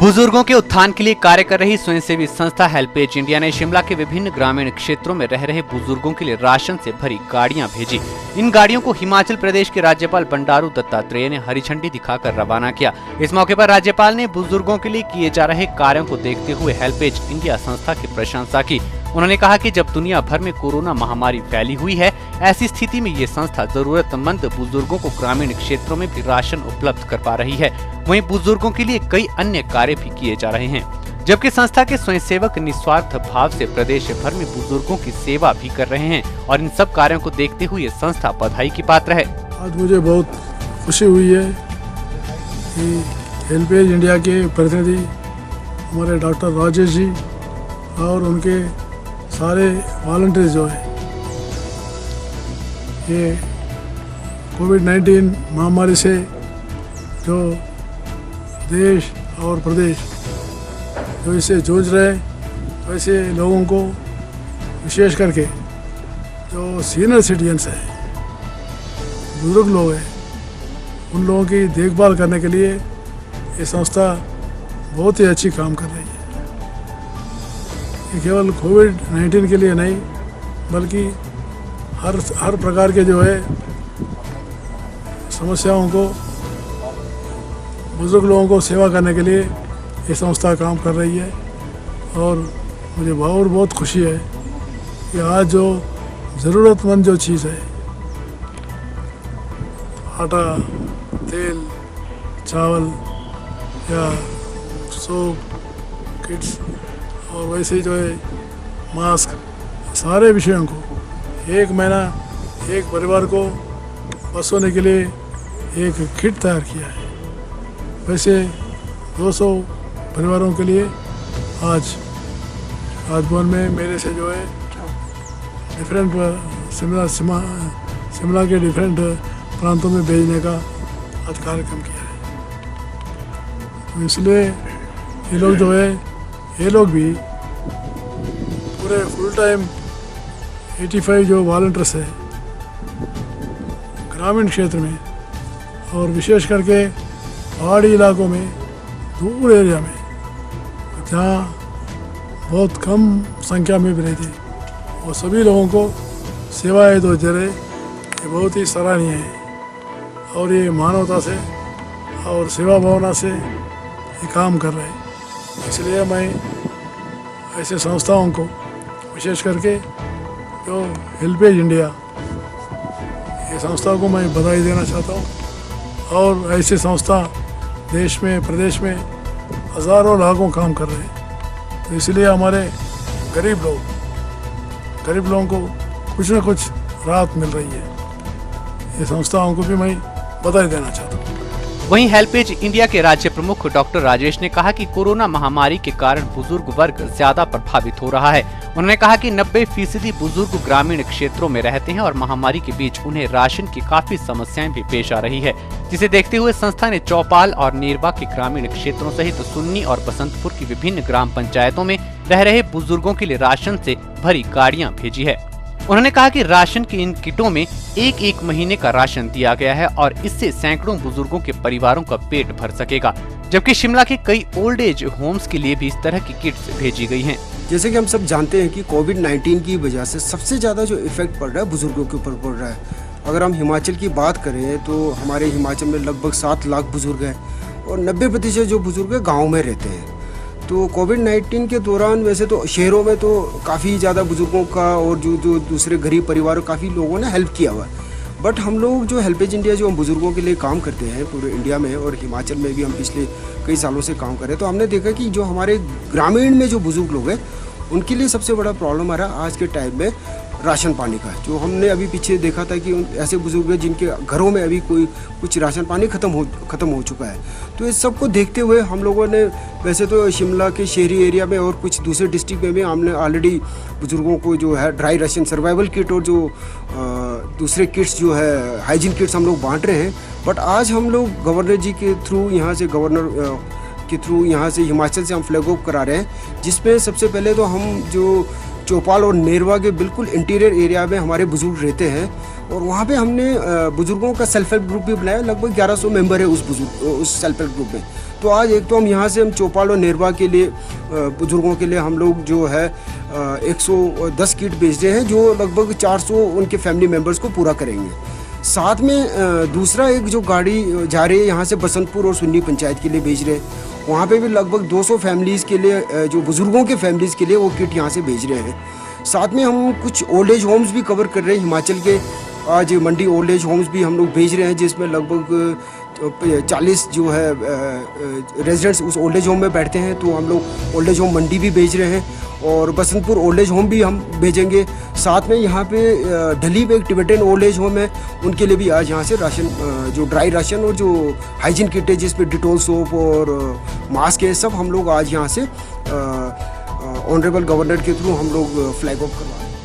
बुजुर्गों के उत्थान के लिए कार्य कर रही स्वयंसेवी संस्था हेल्पेज इंडिया ने शिमला के विभिन्न ग्रामीण क्षेत्रों में रह रहे बुजुर्गों के लिए राशन से भरी गाड़ियां भेजी। इन गाड़ियों को हिमाचल प्रदेश के राज्यपाल बंडारू दत्तात्रेय ने हरी झंडी दिखाकर रवाना किया। इस मौके पर राज्यपाल ने बुजुर्गों के लिए किए जा रहे कार्यों को देखते हुए हेल्पेज इंडिया संस्था की प्रशंसा की। उन्होंने कहा कि जब दुनिया भर में कोरोना महामारी फैली हुई है, ऐसी स्थिति में ये संस्था जरूरतमंद बुजुर्गों को ग्रामीण क्षेत्रों में भी राशन उपलब्ध कर पा रही है। वहीं बुजुर्गों के लिए कई अन्य कार्य भी किए जा रहे हैं, जबकि संस्था के स्वयंसेवक निस्वार्थ भाव से प्रदेश भर में बुजुर्गों की सेवा भी कर रहे हैं और इन सब कार्यों को देखते हुए ये संस्था बधाई की पात्र है। आज मुझे बहुत खुशी हुई है कि हेल्पेज इंडिया के प्रतिनिधि हमारे डॉक्टर राजेश जी और उनके सारे वॉलंटियर्स जो है ये कोविड-19 महामारी से जो देश और प्रदेश जो इससे जूझ रहे वैसे लोगों को विशेष करके जो सीनियर सिटीजन्स हैं, बुजुर्ग लोग हैं, उन लोगों की देखभाल करने के लिए ये संस्था बहुत ही अच्छी काम कर रही है। ये केवल कोविड-19 के लिए नहीं बल्कि हर प्रकार के जो है समस्याओं को बुजुर्ग लोगों को सेवा करने के लिए ये संस्था काम कर रही है। और मुझे बहुत खुशी है कि आज जो ज़रूरतमंद जो चीज़ है, आटा, तेल, चावल या सोप, किट्स और वैसे ही जो है मास्क, सारे विषयों को एक महीना एक परिवार को बसोने के लिए एक किट तैयार किया है। वैसे 200 परिवारों के लिए आज राजभवन में मेरे से जो है डिफरेंट शिमला के डिफरेंट प्रांतों में भेजने का आज कार्यक्रम किया है। तो इसलिए ये लोग जो है ये लोग भी पूरे फुल टाइम 85 जो वॉलंटियर्स है ग्रामीण क्षेत्र में और विशेष करके पहाड़ी इलाकों में, दूर एरिया में जहाँ बहुत कम संख्या में भी रहते, और सभी लोगों को सेवाएं दो जरे ये बहुत ही सराहनीय है और ये मानवता से और सेवा भावना से ये काम कर रहे हैं। इसलिए मैं ऐसे संस्थाओं को विशेष करके जो हेल्पेज इंडिया ये संस्था को मैं बधाई देना चाहता हूँ। और ऐसे संस्था देश में, प्रदेश में हज़ारों लाखों काम कर रहे हैं। तो इसलिए हमारे गरीब लोगों को कुछ न कुछ राहत मिल रही है। ये संस्थाओं को भी मैं बधाई देना चाहता हूँ। वहीं हेल्पेज इंडिया के राज्य प्रमुख डॉक्टर राजेश ने कहा कि कोरोना महामारी के कारण बुजुर्ग वर्ग ज्यादा प्रभावित हो रहा है। उन्होंने कहा कि 90% बुजुर्ग ग्रामीण क्षेत्रों में रहते हैं और महामारी के बीच उन्हें राशन की काफी समस्याएं भी पेश आ रही है, जिसे देखते हुए संस्था ने चौपाल और नेरवा के ग्रामीण क्षेत्रों सहित सुन्नी और बसंतपुर की विभिन्न ग्राम पंचायतों में रह रहे बुजुर्गों के लिए राशन से भरी गाड़ियां भेजी है। उन्होंने कहा कि राशन की इन किटों में एक महीने का राशन दिया गया है और इससे सैकड़ों बुजुर्गों के परिवारों का पेट भर सकेगा, जबकि शिमला के कई ओल्ड एज होम्स के लिए भी इस तरह की किट्स भेजी गई हैं। जैसे कि हम सब जानते हैं कि कोविड-19 की वजह से सबसे ज़्यादा जो इफेक्ट पड़ रहा है बुजुर्गों के ऊपर पड़ रहा है। अगर हम हिमाचल की बात करें तो हमारे हिमाचल में लगभग 7 लाख बुजुर्ग हैं और 90% जो बुजुर्ग है गाँव में रहते हैं। तो कोविड-19 के दौरान वैसे तो शहरों में तो काफ़ी ज़्यादा बुजुर्गों का और जो दूसरे गरीब परिवारों काफ़ी लोगों ने हेल्प किया हुआ है। बट हम लोग जो हेल्पेज इंडिया जो हम बुजुर्गों के लिए काम करते हैं पूरे इंडिया में और हिमाचल में भी हम पिछले कई सालों से काम कर रहे हैं, तो हमने देखा कि जो हमारे ग्रामीण में जो बुजुर्ग लोग हैं उनके लिए सबसे बड़ा प्रॉब्लम आ रहा है आज के टाइम में राशन पानी का। जो हमने अभी पीछे देखा था कि ऐसे बुजुर्ग हैं जिनके घरों में अभी कुछ राशन पानी ख़त्म हो चुका है। तो इस सब को देखते हुए हम लोगों ने वैसे तो शिमला के शहरी एरिया में और कुछ दूसरे डिस्ट्रिक्ट में भी हमने ऑलरेडी बुजुर्गों को जो है ड्राई राशन, सर्वाइवल किट और जो दूसरे किट्स जो है हाइजीन किट्स हम लोग बांट रहे हैं। बट आज हम लोग गवर्नर जी के थ्रू यहाँ से हिमाचल से हम फ्लैग ऑफ करा रहे हैं, जिसमें सबसे पहले तो हम जो चौपाल और नेरवा के बिल्कुल इंटीरियर एरिया में हमारे बुजुर्ग रहते हैं और वहाँ पे हमने बुजुर्गों का सेल्फ हेल्प ग्रुप भी बनाया। लगभग 1100 मेंबर है उस सेल्फ हेल्प ग्रुप में। तो आज एक तो हम यहाँ से हम चौपाल और नेरवा के लिए बुजुर्गों के लिए हम लोग जो है 110 किट भेज रहे हैं, जो लगभग 400 उनके फैमिली मेम्बर्स को पूरा करेंगे। साथ में दूसरा एक जो गाड़ी जा रही है यहाँ से बसंतपुर और सुन्नी पंचायत के लिए भेज रहे हैं, वहाँ पे भी लगभग 200 फैमिलीज़ के लिए जो बुज़ुर्गों के फैमिलीज़ के लिए वो किट यहाँ से भेज रहे हैं। साथ में हम कुछ ओल्ड एज होम्स भी कवर कर रहे हैं हिमाचल के। आज मंडी ओल्ड एज होम्स भी हम लोग भेज रहे हैं, जिसमें लगभग 40 जो है रेजिडेंट्स उस ओल्ड एज होम में बैठते हैं। तो हम लोग ओल्ड एज होम मंडी भी भेज रहे हैं और बसंतपुर ओल्ड एज होम भी हम भेजेंगे। साथ में यहाँ पे ढली में एक टिबेटन ओल्ड एज होम है, उनके लिए भी आज यहाँ से राशन, जो ड्राई राशन और जो हाइजीन किट है जिसमें डिटोल सोप और मास्क है, सब हम लोग आज यहाँ से ऑनरेबल गवर्नर के थ्रू हम लोग फ्लैग ऑफ करवा रहे हैं।